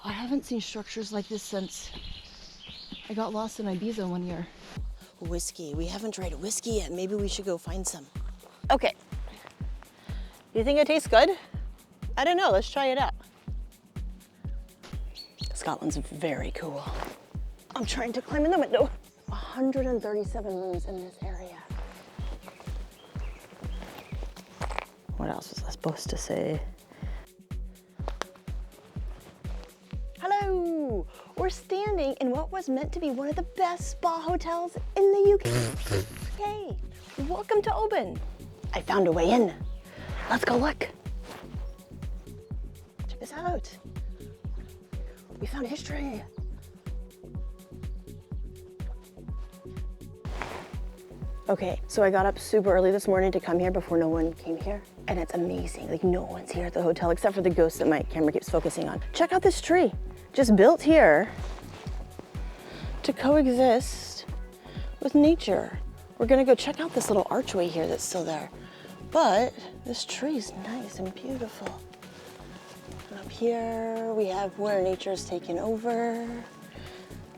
Wow, I haven't seen structures like this since I got lost in Ibiza one year. Whiskey. We haven't tried whiskey yet. Maybe we should go find some. Okay. Do you think it tastes good? I don't know. Let's try it out. Scotland's very cool. I'm trying to climb in the window. 137 rooms in this area. What else was I supposed to say? Hello! We're standing in what was meant to be one of the best spa hotels in the UK. Hey, welcome to Oban. I found a way in. Let's go look. Check this out. We found history. Okay, so I got up super early this morning to come here before no one came here. And it's amazing, like no one's here at the hotel except for the ghost that my camera keeps focusing on. Check out this tree, just built here to coexist with nature. We're gonna go check out this little archway here that's still there. But this tree is nice and beautiful. And up here we have where nature's taken over.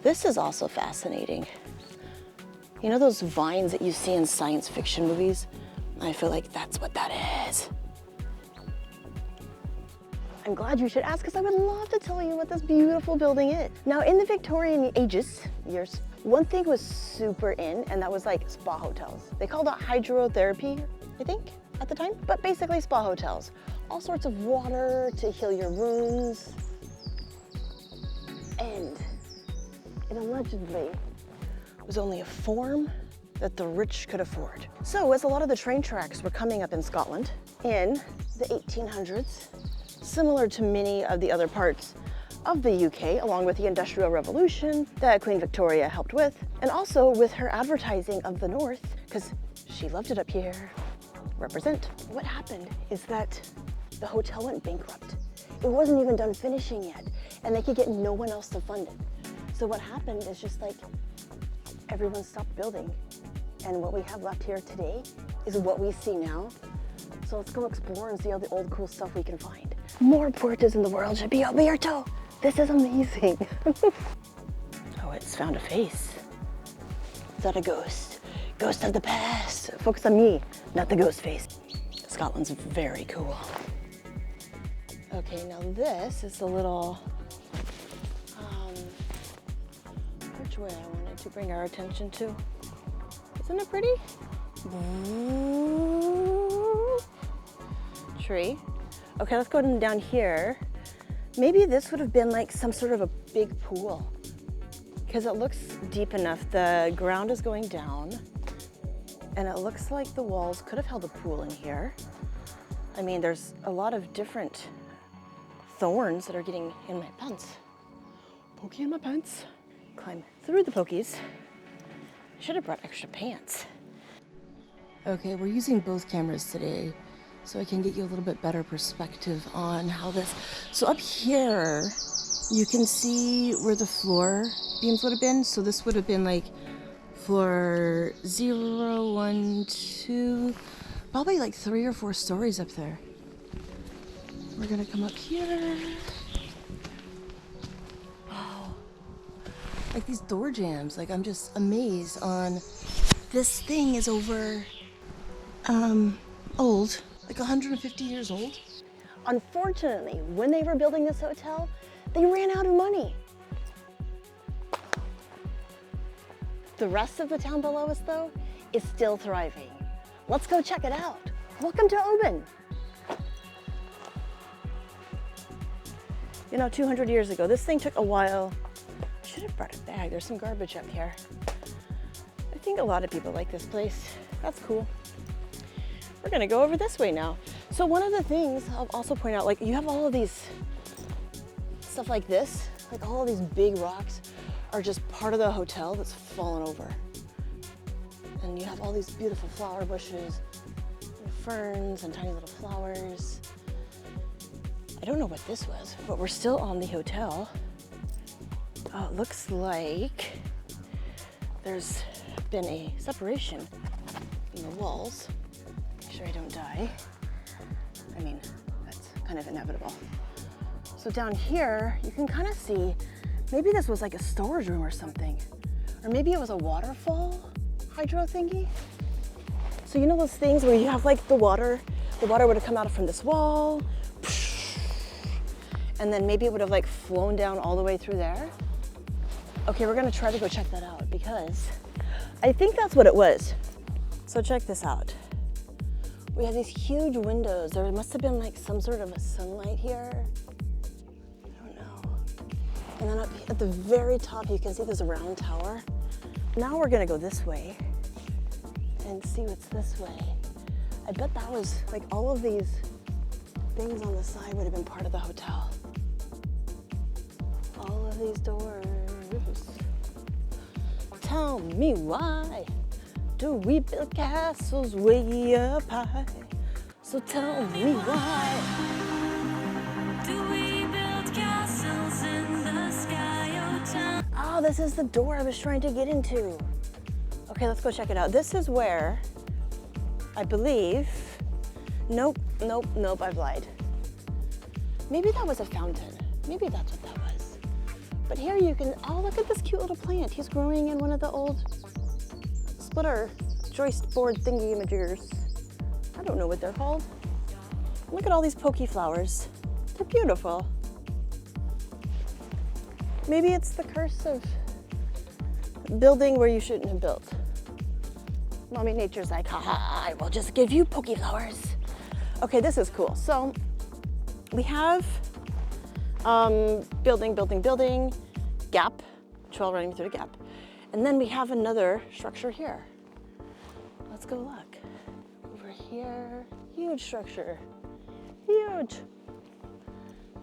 This is also fascinating. You know those vines that you see in science fiction movies? I feel like that's what that is. I'm glad you should ask because I would love to tell you what this beautiful building is. Now in the Victorian years, one thing was super in and that was like spa hotels. They called it hydrotherapy, I think, at the time, but basically spa hotels. All sorts of water to heal your wounds. And it allegedly was only a form that the rich could afford. So as a lot of the train tracks were coming up in Scotland in the 1800s, similar to many of the other parts of the UK, along with the Industrial Revolution that Queen Victoria helped with, and also with her advertising of the North, because she loved it up here, represent. What happened is that the hotel went bankrupt. It wasn't even done finishing yet, and they could get no one else to fund it. So what happened is just like, everyone stopped building. And what we have left here today is what we see now. So let's go explore and see all the old cool stuff we can find. More puertas in the world should be abierto. This is amazing. Oh, it's found a face. Is that a ghost? Ghost of the past. Focus on me, not the ghost face. Scotland's very cool. Okay, now this is the little archway I wanted to bring our attention to. Isn't it pretty? Tree. Okay, let's go down here. Maybe this would have been like some sort of a big pool because it looks deep enough. The ground is going down and it looks like the walls could have held a pool in here. I mean, there's a lot of different thorns that are getting in my pants. Pokey in my pants. Climb through the pokies. Should have brought extra pants. Okay, we're using both cameras today so I can get you a little bit better perspective on how this... So up here, you can see where the floor beams would have been. So this would have been like floor 0, 1, 2, probably like 3 or 4 stories up there. We're gonna come up here. Like these door jams, like I'm just amazed on this thing is over old, like 150 years old. Unfortunately, when they were building this hotel, they ran out of money. The rest of the town below us though is still thriving. Let's go check it out. Welcome to Oban. You know, 200 years ago, this thing took a while. I should have brought a bag. There's some garbage up here. I think a lot of people like this place. That's cool. We're gonna go over this way now. So one of the things I'll also point out, like you have all of these stuff like this, like all of these big rocks are just part of the hotel that's fallen over. And you have all these beautiful flower bushes, and ferns and tiny little flowers. I don't know what this was, but we're still on the hotel. Oh, it looks like there's been a separation in the walls. Make sure I don't die. I mean, that's kind of inevitable. So down here, you can kind of see, maybe this was like a storage room or something. Or maybe it was a waterfall hydro thingy. So you know those things where you have like the water would have come out from this wall, and then maybe it would have like flown down all the way through there. Okay, we're gonna try to go check that out because I think that's what it was. So check this out. We have these huge windows. There must have been like some sort of a sunlight here. I don't know. And then up at the very top, you can see there's a round tower. Now we're gonna go this way and see what's this way. I bet that was like all of these things on the side would have been part of the hotel. All of these doors. Tell me why do we build castles way up high? So tell me why. Do we build castles in the sky, oh town? Oh, this is the door I was trying to get into. Okay, let's go check it out. This is where, I believe, nope, I've lied. Maybe that was a fountain. Maybe that's what that was. But here you can, oh, look at this cute little plant. He's growing in one of the old splitter joist board thingy-majigers. I don't know what they're called. Look at all these pokey flowers. They're beautiful. Maybe it's the curse of building where you shouldn't have built. Mommy Nature's like, haha, I will just give you pokey flowers. Okay, this is cool. So we have building, gap, trail running through the gap. And then we have another structure here. Let's go look. Over here, huge structure. Huge,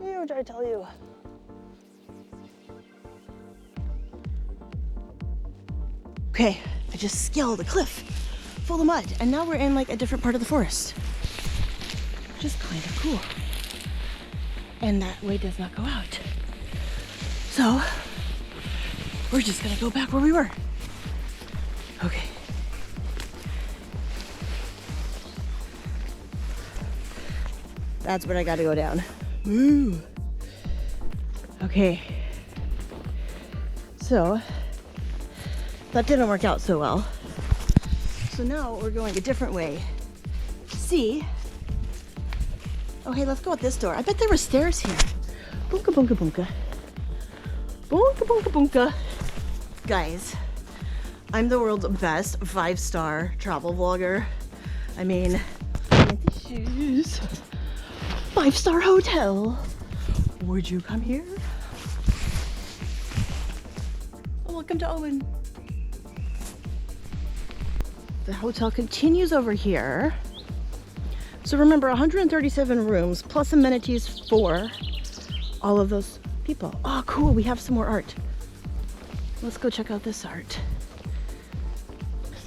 huge, I tell you. Okay, I just scaled a cliff full of mud, and now we're in like a different part of the forest, which is kind of cool. And that way does not go out. So we're just gonna go back where we were. Okay. That's where I gotta go down. Woo. Okay. So that didn't work out so well. So now we're going a different way. See? Oh, hey, let's go at this door. I bet there were stairs here. Boonka, boonka, boonka. Boonka, boonka, boonka. Guys, I'm the world's best 5-star travel vlogger. I mean, shoes. 5-star hotel. Would you come here? Oh, welcome to Oban. The hotel continues over here. So remember, 137 rooms plus amenities for all of those people. Oh, cool, we have some more art. Let's go check out this art.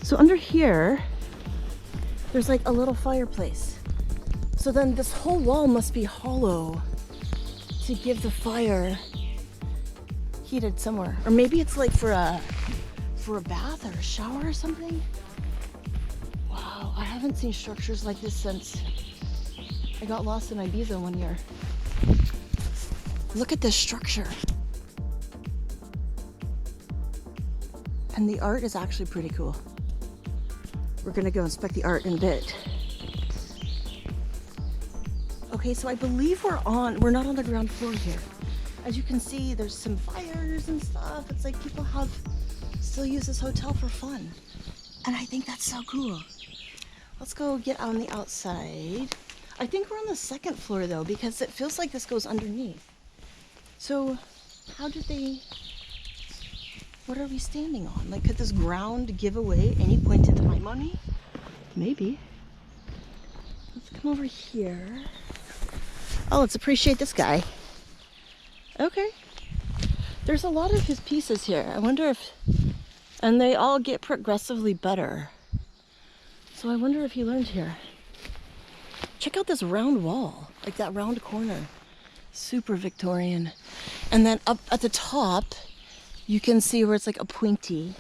So under here, there's like a little fireplace. So then this whole wall must be hollow to give the fire heated somewhere. Or maybe it's like for a bath or a shower or something. Wow, I haven't seen structures like this since I got lost in Ibiza one year. Look at this structure. And the art is actually pretty cool. We're gonna go inspect the art in a bit. Okay, so I believe we're not on the ground floor here. As you can see, there's some fires and stuff. It's like people still use this hotel for fun. And I think that's so cool. Let's go get on the outside. I think we're on the second floor though, because it feels like this goes underneath. So how did what are we standing on? Like, could this ground give away any point in time on me? Maybe. Let's come over here. Oh, let's appreciate this guy. Okay. There's a lot of his pieces here. I wonder if, and they all get progressively better. So I wonder if he learned here. Check out this round wall, like that round corner. Super Victorian. And then up at the top, you can see where it's like a pointy.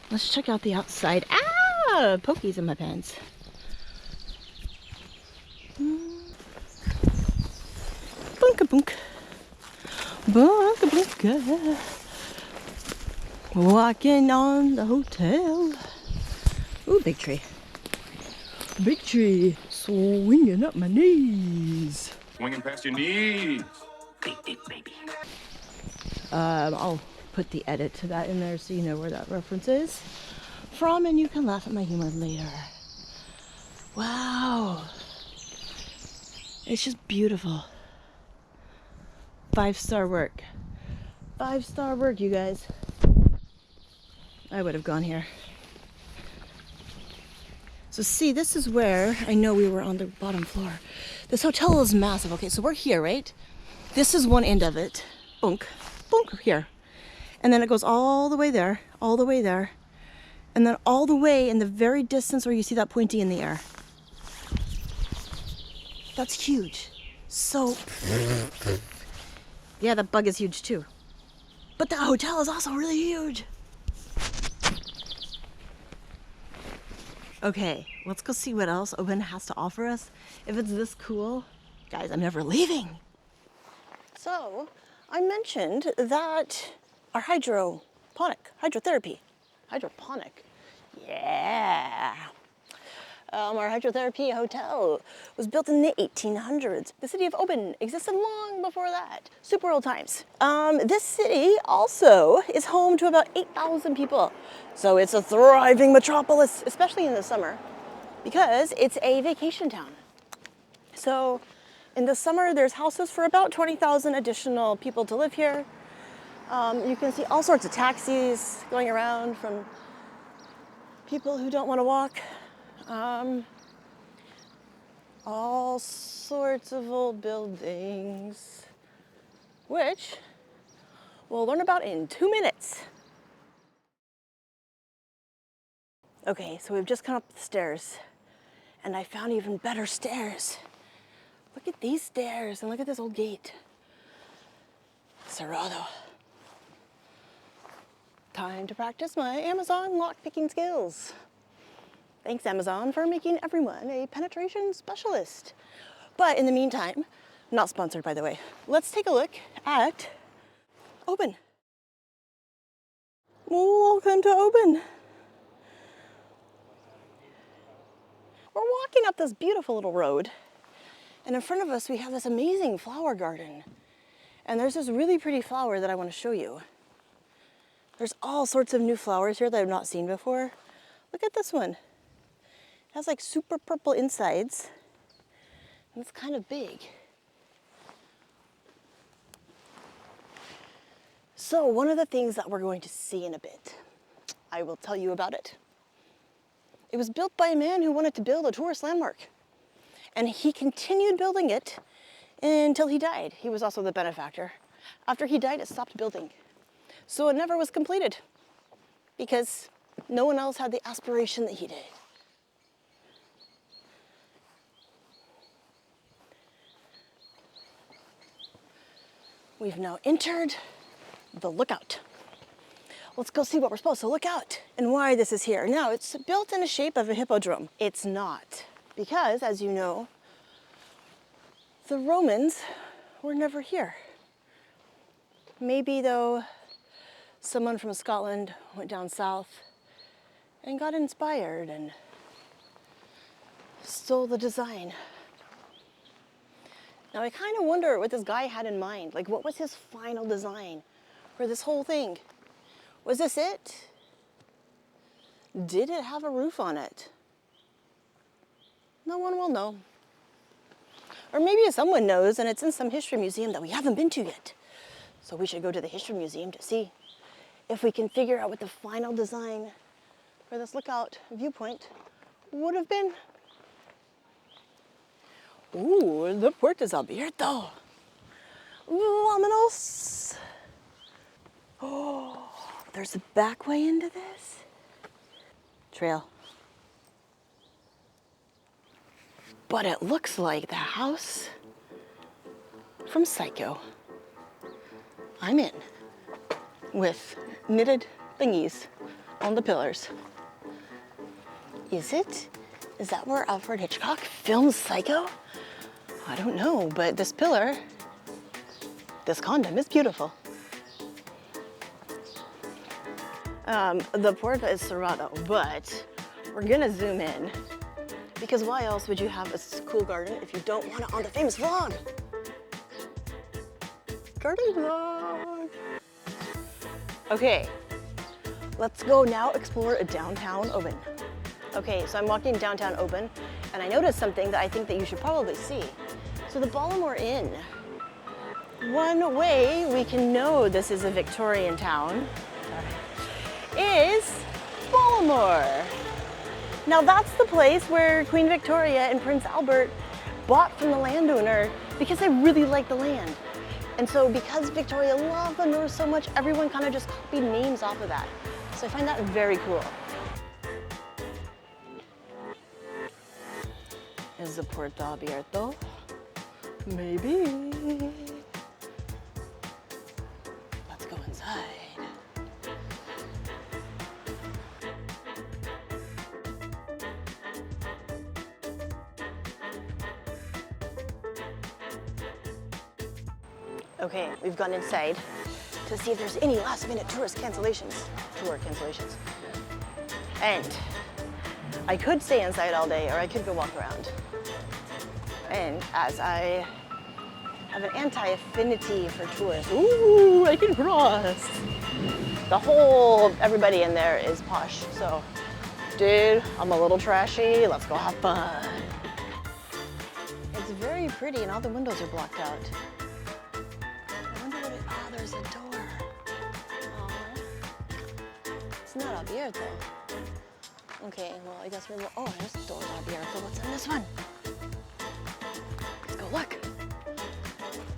Let's check out the outside. Ah, pokies in my pants. Boonka boonk. Bunka bunka. Walking on the hotel. Ooh, big tree. Big tree. Swinging up my knees. Swinging past your knees. Big baby. I'll put the edit to that in there so you know where that reference is from, and you can laugh at my humor later. Wow. It's just beautiful. 5-star work. 5-star work, you guys. I would have gone here. So see, this is where I know we were on the bottom floor. This hotel is massive. Okay, so we're here, right? This is one end of it. Bunk, bunk, here. And then it goes all the way there, all the way there. And then all the way in the very distance where you see that pointy in the air. That's huge. So, yeah, that bug is huge too. But that hotel is also really huge. Okay, let's go see what else Oban has to offer us. If it's this cool, guys, I'm never leaving. So, I mentioned that our hydrotherapy, yeah. Our hydrotherapy hotel was built in the 1800s. The city of Oban existed long before that. Super old times. This city also is home to about 8,000 people. So it's a thriving metropolis, especially in the summer, because it's a vacation town. So in the summer, there's houses for about 20,000 additional people to live here. You can see all sorts of taxis going around from people who don't want to walk. All sorts of old buildings, which we'll learn about in 2 minutes. Okay, so we've just come up the stairs, and I found even better stairs. Look at these stairs, and look at this old gate. Cerrado. Time to practice my Amazon lock-picking skills. Thanks, Amazon, for making everyone a penetration specialist. But in the meantime, not sponsored, by the way, let's take a look at Oban. Welcome to Oban. We're walking up this beautiful little road, and in front of us we have this amazing flower garden. And there's this really pretty flower that I want to show you. There's all sorts of new flowers here that I've not seen before. Look at this one. It has like super purple insides, and it's kind of big. So one of the things that we're going to see in a bit, I will tell you about it. It was built by a man who wanted to build a tourist landmark, and he continued building it until he died. He was also the benefactor. After he died, it stopped building. So it never was completed because no one else had the aspiration that he did. We've now entered the lookout. Let's go see what we're supposed to look out and why this is here. Now, it's built in the shape of a hippodrome. It's not, because, as you know, the Romans were never here. Maybe, though, someone from Scotland went down south and got inspired and stole the design. Now I kind of wonder what this guy had in mind. Like, what was his final design for this whole thing? Was this it? Did it have a roof on it? No one will know. Or maybe someone knows and it's in some history museum that we haven't been to yet. So we should go to the history museum to see if we can figure out what the final design for this lookout viewpoint would have been. Ooh, the puerta's abierto. Vámonos. Oh, there's a back way into this. Trail. But it looks like the house from Psycho. I'm in with knitted thingies on the pillars. Is it? Is that where Alfred Hitchcock filmed Psycho? I don't know, but this pillar This condom is beautiful. The porta is cerrado, but we're gonna zoom in because why else would you have a cool garden if you don't want it on the famous vlog? Garden vlog. Okay, let's go now explore downtown Oban. Okay, so I'm walking downtown Oban and I noticed something that I think that you should probably see. So the Baltimore Inn. One way we can know this is a Victorian town is Baltimore. Now that's the place where Queen Victoria and Prince Albert bought from the landowner because they really liked the land. And so because Victoria loved the North so much, everyone kind of just copied names off of that. So I find that very cool. Is the Puerto Abierto? Maybe. Let's go inside. Okay, we've gone inside to see if there's any last minute tour cancellations. And I could stay inside all day or I could go walk around. And as I have an anti-affinity for tourists, ooh, I can cross. Everybody in there is posh. So, dude, I'm a little trashy. Let's go have fun. It's very pretty and all the windows are blocked out. There's a door. Aww. It's not abierto. Okay, well, I guess oh, there's the door abierto. What's in this one? Let's go look.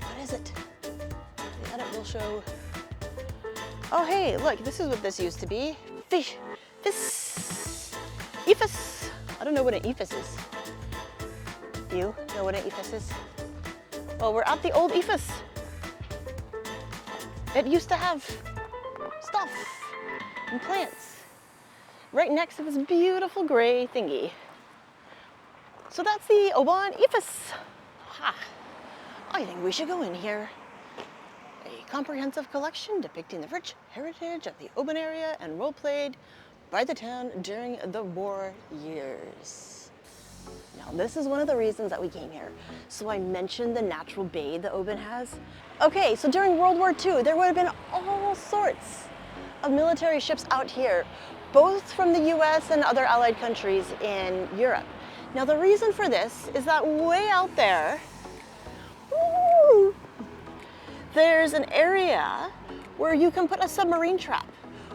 What is it? The edit will show. Oh, hey, look, this is what this used to be. Fish. Ephus. I don't know what an ephus is. Do you know what an ephus is? Well, we're at the old ephus. It used to have stuff and plants right next to this beautiful gray thingy. So that's the Oban Ephus. Ha! I think we should go in here. A comprehensive collection depicting the rich heritage of the Oban area and role played by the town during the war years. Now, this is one of the reasons that we came here. So I mentioned the natural bay that Oban has. Okay, so during World War II, there would have been all sorts of military ships out here, both from the US and other allied countries in Europe. Now, the reason for this is that way out there, there's an area where you can put a submarine trap,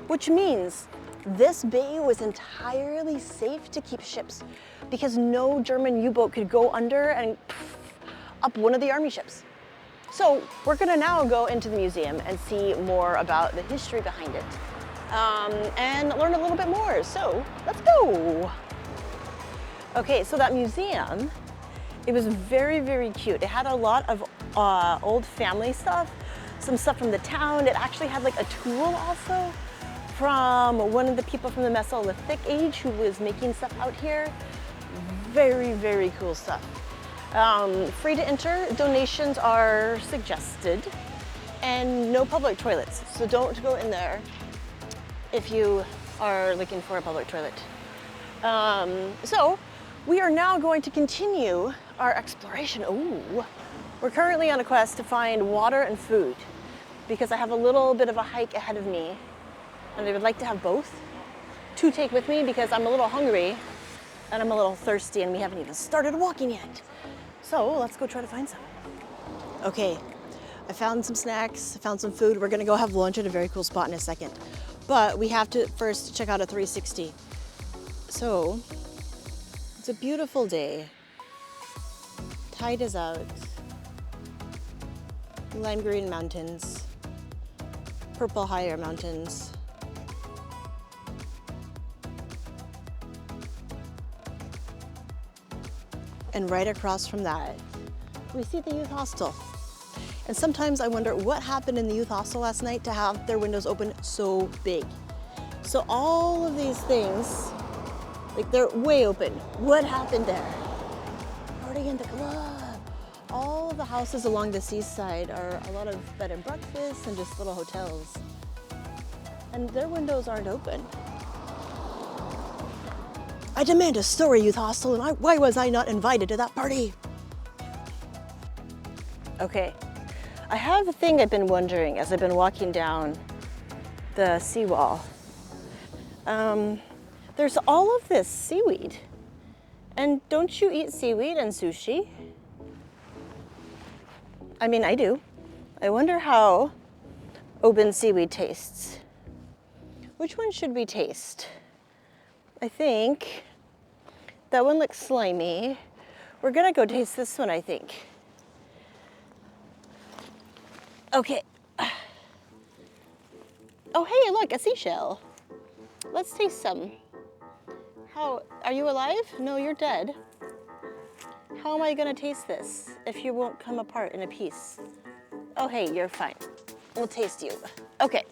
which means this bay was entirely safe to keep ships because no German U-boat could go under and up one of the army ships. So we're gonna now go into the museum and see more about the history behind it and learn a little bit more. So let's go. Okay, so that museum, it was very, very cute. It had a lot of old family stuff, some stuff from the town. It actually had like a tool also from one of the people from the Mesolithic age who was making stuff out here. Very, very cool stuff. Free to enter, donations are suggested, and no public toilets. So don't go in there if you are looking for a public toilet. So we are now going to continue our exploration. Ooh, we're currently on a quest to find water and food because I have a little bit of a hike ahead of me and I would like to have both to take with me because I'm a little hungry and I'm a little thirsty and we haven't even started walking yet. So let's go try to find some. Okay, I found some snacks, I found some food. We're gonna go have lunch at a very cool spot in a second. But we have to first check out a 360. So, it's a beautiful day. Tide is out. Lime green mountains. Purple higher mountains. And right across from that, we see the youth hostel. And sometimes I wonder what happened in the youth hostel last night to have their windows open so big. So all of these things, like they're way open. What happened there? Party in the club. All of the houses along the seaside are a lot of bed and breakfasts and just little hotels. And their windows aren't open. I demand a story, Youth Hostel, and why was I not invited to that party? Okay, I have a thing I've been wondering as I've been walking down the seawall. There's all of this seaweed. And don't you eat seaweed and sushi? I mean, I do. I wonder how Oban seaweed tastes. Which one should we taste? I think that one looks slimy. We're gonna go taste this one, I think. Okay. Oh, hey, look, a seashell. Let's taste some. How, are you alive? No, you're dead. How am I gonna taste this if you won't come apart in a piece? Oh, hey, you're fine. We'll taste you. Okay.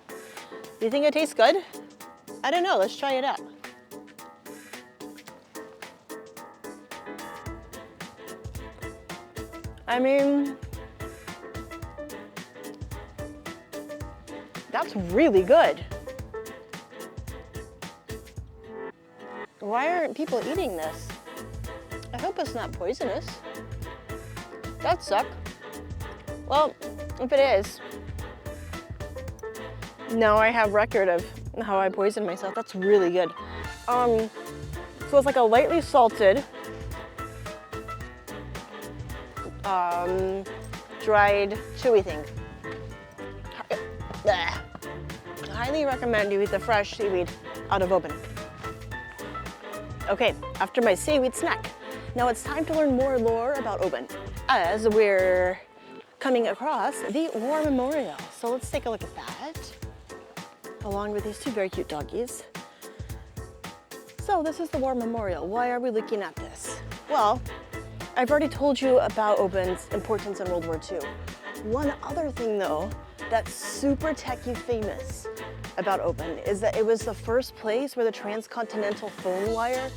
Do you think it tastes good? I don't know, let's try it out. I mean, that's really good. Why aren't people eating this? I hope it's not poisonous. That'd suck. Well, if it is, now I have record of how I poisoned myself. That's really good. So it's like a lightly salted, dried, chewy thing. I highly recommend you eat the fresh seaweed out of Oban. Okay, after my seaweed snack, now it's time to learn more lore about Oban as we're coming across the War Memorial. So let's take a look at that, along with these two very cute doggies. So this is the War Memorial. Why are we looking at this? Well, I've already told you about Oban's importance in World War II. One other thing though, that's super techie famous about Oban is that it was the first place where the transcontinental phone wire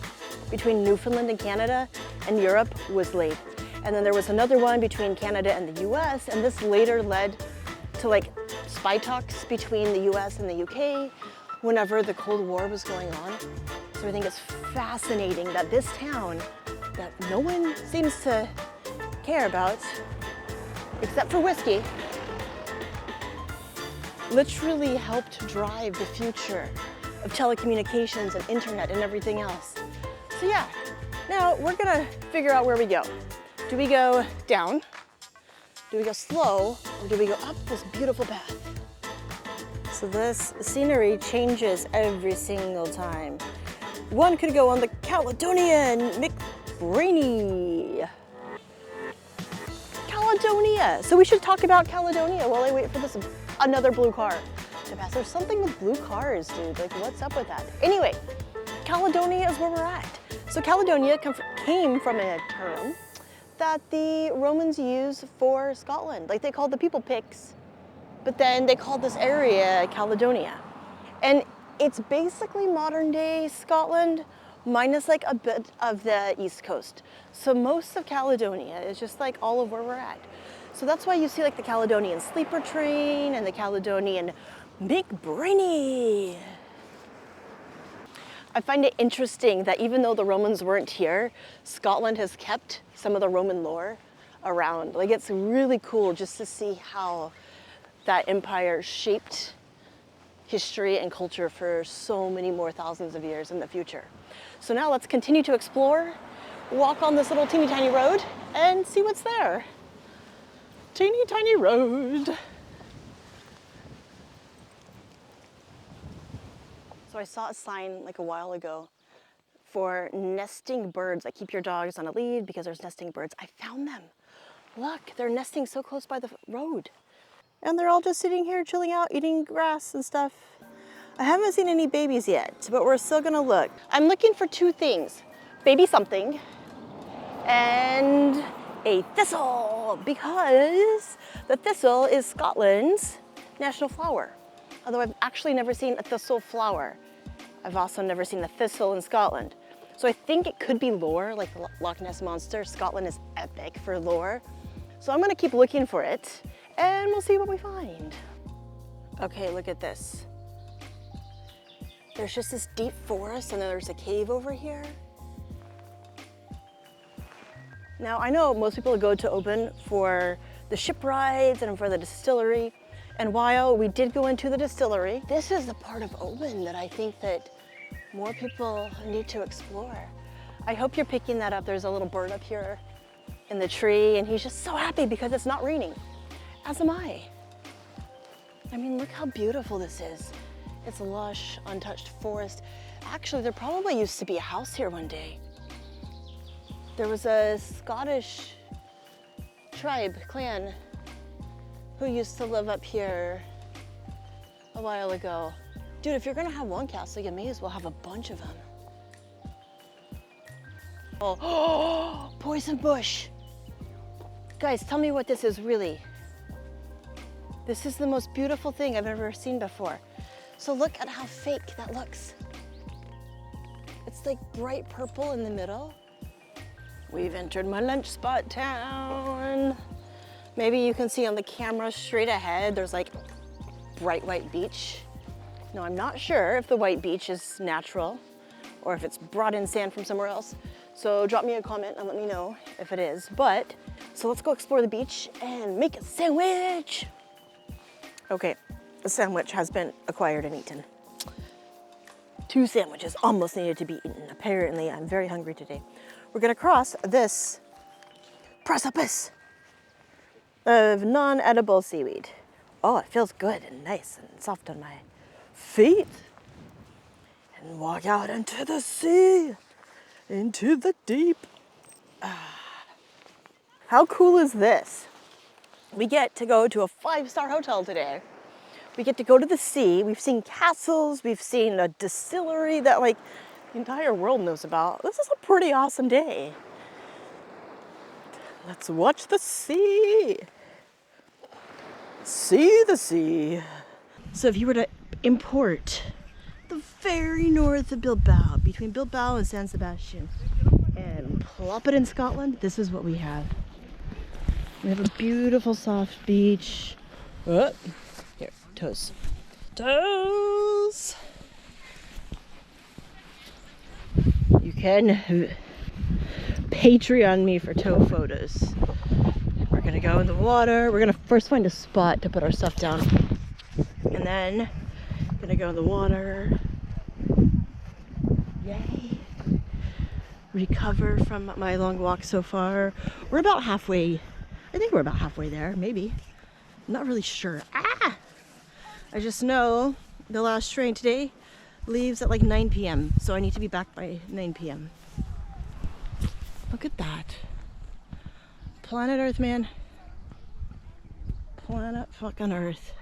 between Newfoundland and Canada and Europe was laid. And then there was another one between Canada and the US, and this later led to like spy talks between the US and the UK whenever the Cold War was going on. So I think it's fascinating that this town that no one seems to care about, except for whiskey, literally helped drive the future of telecommunications and internet and everything else. So yeah, now we're gonna figure out where we go. Do we go down? Do we go slow? Or do we go up this beautiful path? So this scenery changes every single time. One could go on the Caledonian McBrainy. Caledonia. So we should talk about Caledonia while I wait for this another blue car to pass. There's something with blue cars, dude. Like, what's up with that? Anyway, Caledonia is where we're at. So Caledonia came from a term that the Romans used for Scotland. Like, they called the people Picts, but then they called this area Caledonia. And it's basically modern day Scotland minus like a bit of the East Coast. So most of Caledonia is just like all of where we're at. So that's why you see like the Caledonian sleeper train and the Caledonian McBrainy. I find it interesting that even though the Romans weren't here, Scotland has kept some of the Roman lore around. Like, it's really cool just to see how that empire shaped history and culture for so many more thousands of years in the future. So now let's continue to explore, walk on this little teeny tiny road and see what's there. Teeny tiny road. So I saw a sign like a while ago for nesting birds. Like, keep your dogs on a lead because there's nesting birds. I found them. Look, they're nesting so close by the road. And they're all just sitting here chilling out, eating grass and stuff. I haven't seen any babies yet, but we're still gonna look. I'm looking for two things. Baby something and a thistle, because the thistle is Scotland's national flower. Although I've actually never seen a thistle flower. I've also never seen a thistle in Scotland. So I think it could be lore, like the Loch Ness Monster. Scotland is epic for lore. So I'm gonna keep looking for it and we'll see what we find. Okay, look at this. There's just this deep forest and then there's a cave over here. Now I know most people go to Oban for the ship rides and for the distillery. And while we did go into the distillery, this is the part of Oban that I think that more people need to explore. I hope you're picking that up. There's a little bird up here in the tree and he's just so happy because it's not raining, as am I. I mean, look how beautiful this is. It's a lush, untouched forest. Actually, there probably used to be a house here one day. There was a Scottish clan, who used to live up here a while ago. Dude, if you're gonna have one castle, you may as well have a bunch of them. Oh, poison bush. Guys, tell me what this is really. This is the most beautiful thing I've ever seen before. So look at how fake that looks. It's like bright purple in the middle. We've entered my lunch spot town. Maybe you can see on the camera straight ahead, there's like bright white beach. Now I'm not sure if the white beach is natural or if it's brought in sand from somewhere else. So drop me a comment and let me know if it is. But, so let's go explore the beach and make a sandwich. Okay, the sandwich has been acquired and eaten. 2 sandwiches almost needed to be eaten. Apparently, I'm very hungry today. We're gonna cross this precipice of non-edible seaweed. Oh, it feels good and nice and soft on my feet. And walk out into the sea, into the deep. How cool is this? We get to go to a 5-star hotel today. We get to go to the sea. We've seen castles. We've seen a distillery that like the entire world knows about. This is a pretty awesome day. Let's watch the sea. See the sea. So if you were to import the very north of Bilbao, between Bilbao and San Sebastian, and plop it in Scotland, this is what we have. We have a beautiful soft beach. Oh, here, toes. Toes! You can Patreon me for toe photos. We're gonna go in the water. We're gonna first find a spot to put our stuff down. And then, gonna go in the water. Yay! Recover from my long walk so far. We're about halfway. I think we're about halfway there, maybe. I'm not really sure. Ah! I just know the last train today leaves at like 9 p.m. So I need to be back by 9 p.m. Look at that. Planet Earth, man. Planet fucking Earth.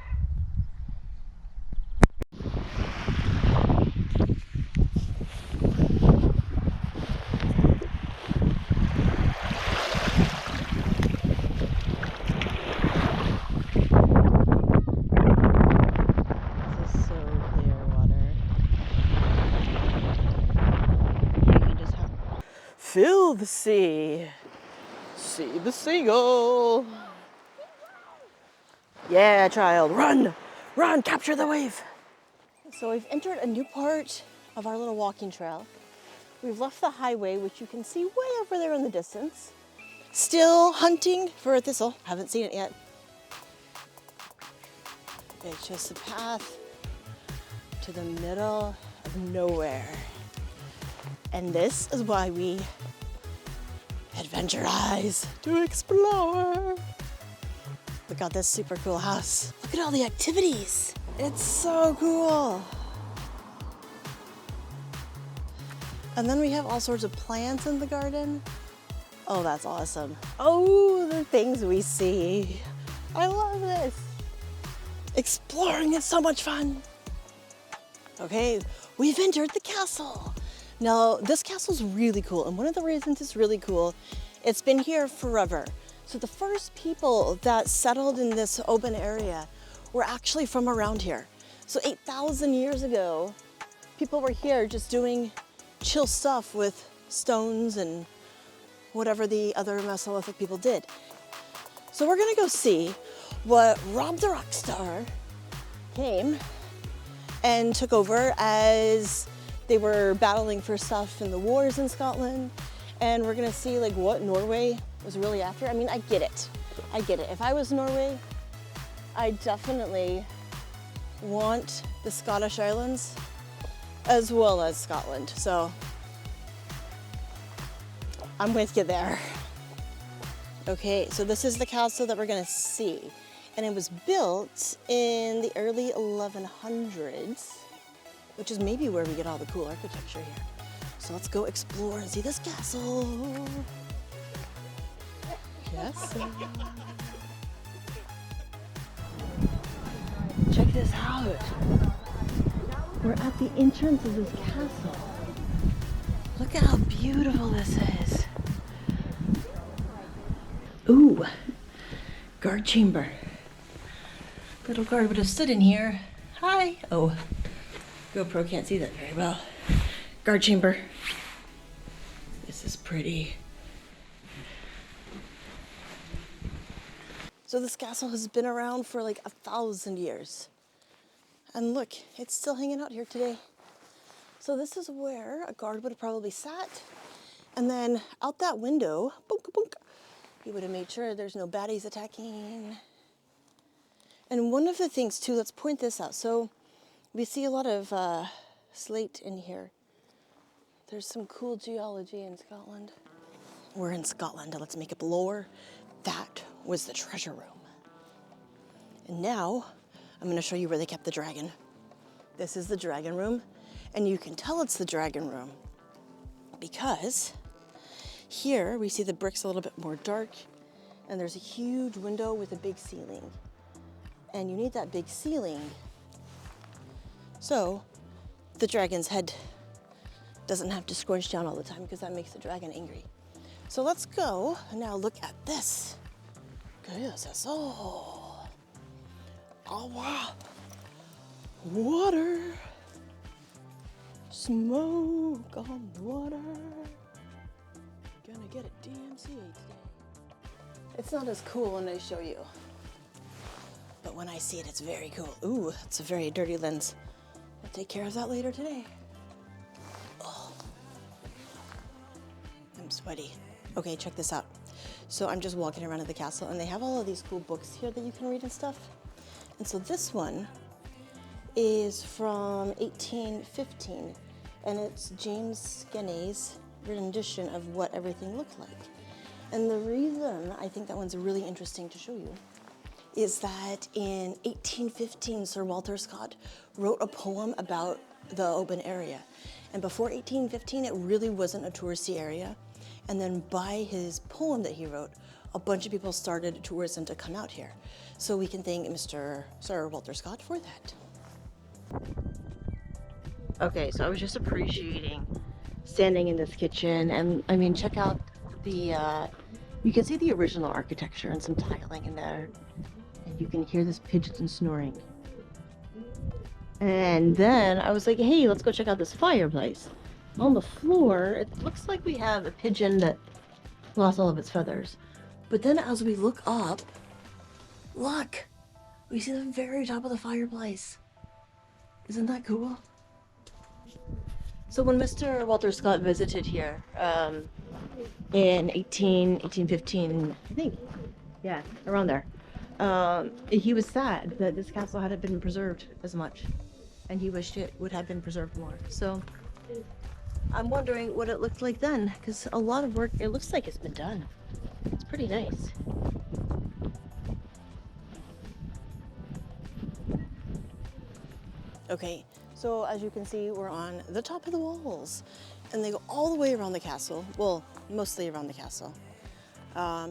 Feel the sea. See the seagull. Yeah, child, run! Run, capture the wave! So we've entered a new part of our little walking trail. We've left the highway, which you can see way over there in the distance. Still hunting for a thistle. Haven't seen it yet. It's just a path to the middle of nowhere. And this is why we adventurize to explore. Look at this super cool house. Look at all the activities. It's so cool. And then we have all sorts of plants in the garden. Oh, that's awesome. Oh, the things we see. I love this. Exploring is so much fun. Okay, we've entered the castle. Now, this castle's really cool, and one of the reasons it's really cool, it's been here forever. So the first people that settled in this Oban area were actually from around here. So 8,000 years ago, people were here just doing chill stuff with stones and whatever the other Mesolithic people did. So we're gonna go see what Rob the Rockstar came and took over as they were battling for stuff in the wars in Scotland. And we're gonna see like what Norway was really after. I mean, I get it. I get it. If I was Norway, I definitely want the Scottish Islands as well as Scotland. So I'm with you there. Okay, so this is the castle that we're gonna see. And it was built in the early 1100s, which is maybe where we get all the cool architecture here. So let's go explore and see this castle. Yes. Check this out. We're at the entrance of this castle. Look at how beautiful this is. Ooh, guard chamber. Little guard would have stood in here. Hi. Oh, GoPro can't see that very well. Guard chamber. This is pretty. So this castle has been around for like 1,000 years. And look, it's still hanging out here today. So this is where a guard would have probably sat. And then out that window, boonk, boonk, he would have made sure there's no baddies attacking. And one of the things too, let's point this out. So we see a lot of slate in here. There's some cool geology in Scotland. We're in Scotland, let's make it lore. That was the treasure room. And now I'm gonna show you where they kept the dragon. This is the dragon room, and you can tell it's the dragon room because here we see the bricks a little bit more dark, and there's a huge window with a big ceiling. And you need that big ceiling so the dragon's head doesn't have to squinch down all the time, because that makes the dragon angry. So let's go and now look at this. Oh, wow. Water. Smoke on water. Gonna get a DMCA today. It's not as cool when I show you, but when I see it, it's very cool. Ooh, it's a very dirty lens. I'll take care of that later today. Oh, I'm sweaty. Okay, check this out. So I'm just walking around at the castle, and they have all of these cool books here that you can read and stuff. And so this one is from 1815, and it's James Skenney's rendition of what everything looked like. And the reason I think that one's really interesting to show you is that in 1815, Sir Walter Scott wrote a poem about the Oban area. And before 1815, it really wasn't a touristy area. And then by his poem that he wrote, a bunch of people started tourism to come out here. So we can thank Sir Walter Scott for that. Okay, so I was just appreciating standing in this kitchen, and I mean, check out the, you can see the original architecture and some tiling in there. And you can hear this pigeon snoring. And then I was like, hey, let's go check out this fireplace. On the floor, it looks like we have a pigeon that lost all of its feathers. But then as we look up, look, we see the very top of the fireplace. Isn't that cool? So when Mr. Walter Scott visited here in 1815, I think, yeah, around there, he was sad that this castle hadn't been preserved as much, and he wished it would have been preserved more. So I'm wondering what it looked like then, because a lot of work, it looks like it's been done. It's pretty nice. Okay, so as you can see, we're on the top of the walls, and they go all the way around the castle. Well, mostly around the castle.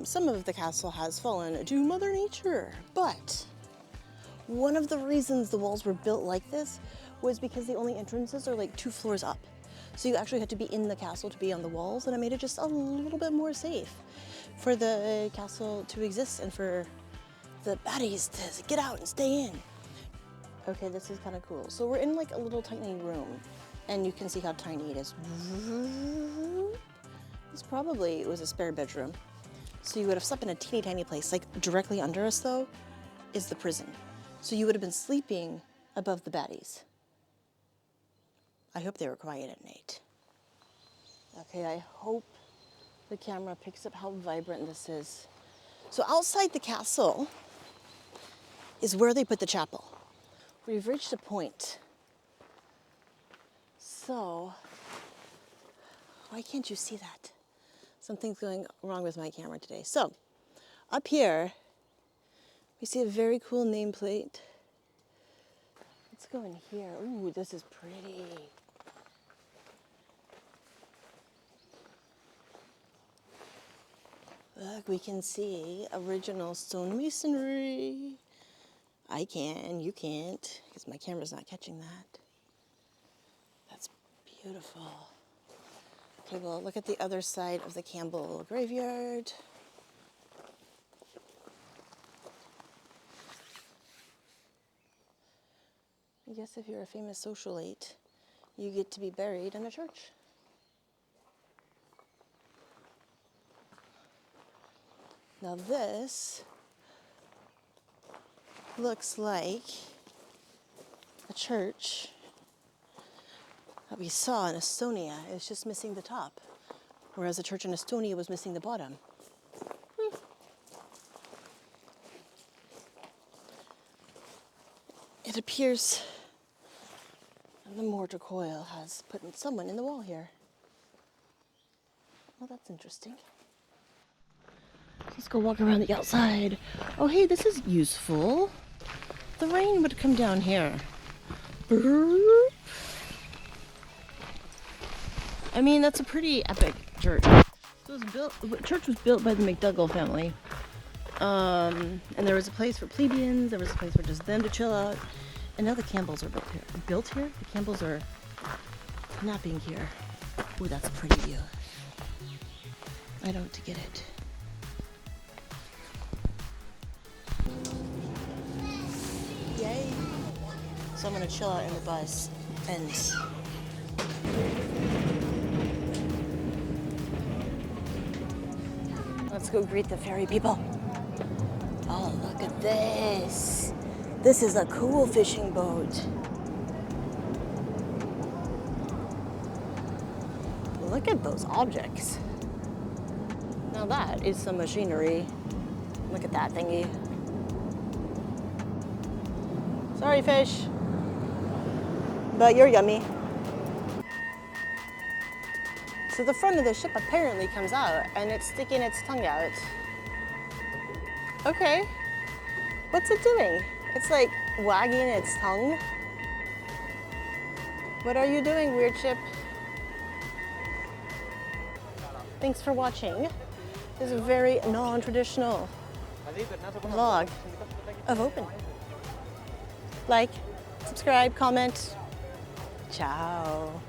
Some of the castle has fallen to Mother Nature, but one of the reasons the walls were built like this was because the only entrances are like 2 floors up. So you actually had to be in the castle to be on the walls, and it made it just a little bit more safe for the castle to exist and for the baddies to get out and stay in. Okay, this is kind of cool. So we're in like a little tiny room, and you can see how tiny it is. It was a spare bedroom. So you would have slept in a teeny tiny place. Like directly under us though is the prison. So you would have been sleeping above the baddies. I hope they were quiet at night. Okay, I hope the camera picks up how vibrant this is. So outside the castle is where they put the chapel. We've reached a point. So, why can't you see that? Something's going wrong with my camera today. So, up here, we see a very cool nameplate. Let's go in here. Ooh, this is pretty. Look, we can see original stone masonry. I can, you can't, because my camera's not catching that. That's beautiful. Okay, well, look at the other side of the Campbell graveyard. I guess if you're a famous socialite, you get to be buried in a church. Now this looks like a church that we saw in Estonia. It's just missing the top, whereas the church in Estonia was missing the bottom. It appears the mortar coil has put someone in the wall here. Well, that's interesting. Let's go walk around the outside. Oh, hey, this is useful. The rain would come down here. I mean, that's a pretty epic church. So the church was built by the MacDonell family. And there was a place for plebeians, there was a place for just them to chill out. And now the Campbells are built here. Built here? The Campbells are napping here. Ooh, that's a pretty view. I don't get it. Yay! So I'm gonna chill out in the bus and let's go greet the ferry people. Oh, look at this. This is a cool fishing boat. Look at those objects. Now that is some machinery. Look at that thingy. Sorry, fish, but you're yummy. So the front of the ship apparently comes out and it's sticking its tongue out. Okay, what's it doing? It's like wagging its tongue. What are you doing, weird ship? Thanks for watching. This is a very non-traditional vlog of Oban. Like, subscribe, comment. Ciao.